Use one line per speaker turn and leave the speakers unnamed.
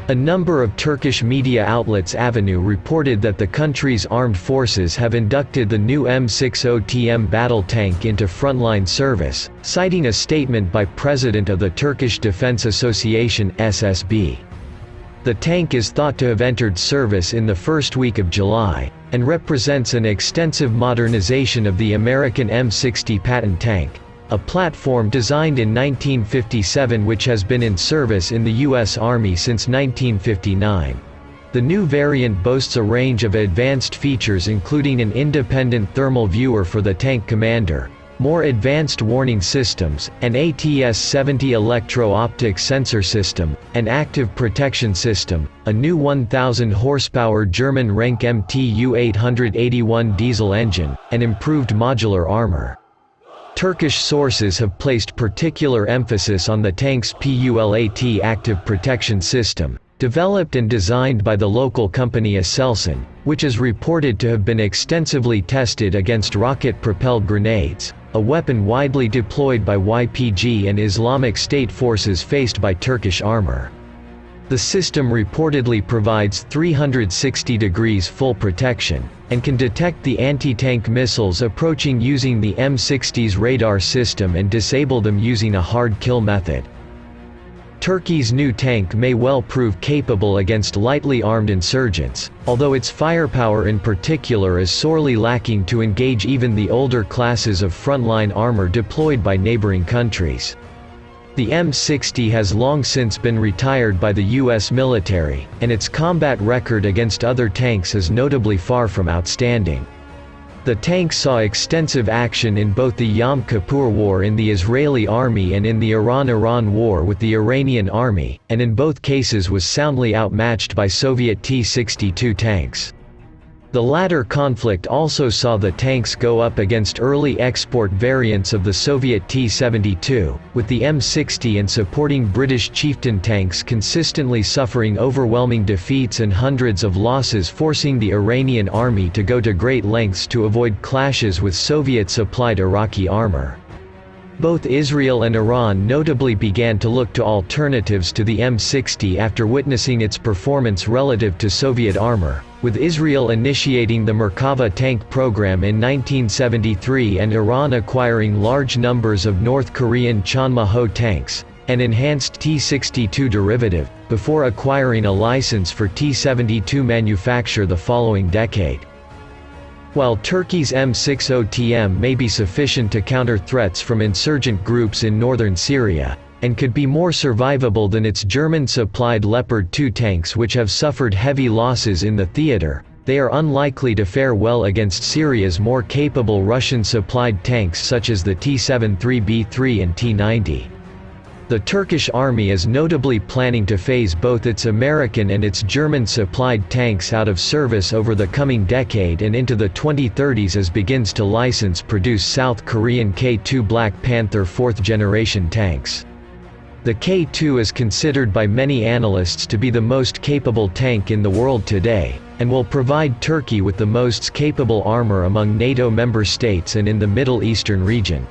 A number of Turkish media outlets Avenue reported that the country's armed forces have inducted the new M60 battle tank into frontline service, citing a statement by President of the Turkish Defense Association (SSB). The tank is thought to have entered service in the first week of July, and represents an extensive modernization of the American M60 Patton tank, a platform designed in 1957 which has been in service in the U.S. Army since 1959. The new variant boasts a range of advanced features including an independent thermal viewer for the tank commander, more advanced warning systems, an ATS-70 Electro-Optic Sensor System, an active protection system, a new 1,000 horsepower German RENK MTU 881 diesel engine, and improved modular armor. Turkish sources have placed particular emphasis on the tank's PULAT active protection system, developed and designed by the local company Aselsan, which is reported to have been extensively tested against rocket-propelled grenades, a weapon widely deployed by YPG and Islamic State forces faced by Turkish armor. The system reportedly provides 360 degrees full protection, and can detect the anti-tank missiles approaching using the M60's radar system and disable them using a hard kill method. Turkey's new tank may well prove capable against lightly armed insurgents, although its firepower in particular is sorely lacking to engage even the older classes of frontline armor deployed by neighboring countries. The M60 has long since been retired by the U.S. military, and its combat record against other tanks is notably far from outstanding. The tank saw extensive action in both the Yom Kippur War in the Israeli army and in the Iran-Iran War with the Iranian army, and in both cases was soundly outmatched by Soviet T-62 tanks. The latter conflict also saw the tanks go up against early export variants of the Soviet T-72, with the M60 and supporting British Chieftain tanks consistently suffering overwhelming defeats and hundreds of losses, forcing the Iranian army to go to great lengths to avoid clashes with Soviet-supplied Iraqi armor. Both Israel and Iran notably began to look to alternatives to the M60 after witnessing its performance relative to Soviet armor, with Israel initiating the Merkava tank program in 1973 and Iran acquiring large numbers of North Korean Chanma-Ho tanks, an enhanced T-62 derivative, before acquiring a license for T-72 manufacture the following decade. While Turkey's M60 may be sufficient to counter threats from insurgent groups in northern Syria, and could be more survivable than its German-supplied Leopard 2 tanks which have suffered heavy losses in the theater, they are unlikely to fare well against Syria's more capable Russian-supplied tanks such as the T-73B3 and T-90. The Turkish army is notably planning to phase both its American and its German-supplied tanks out of service over the coming decade and into the 2030s as begins to license produce South Korean K2 Black Panther 4th-generation tanks. The K2 is considered by many analysts to be the most capable tank in the world today, and will provide Turkey with the most capable armor among NATO member states and in the Middle Eastern region.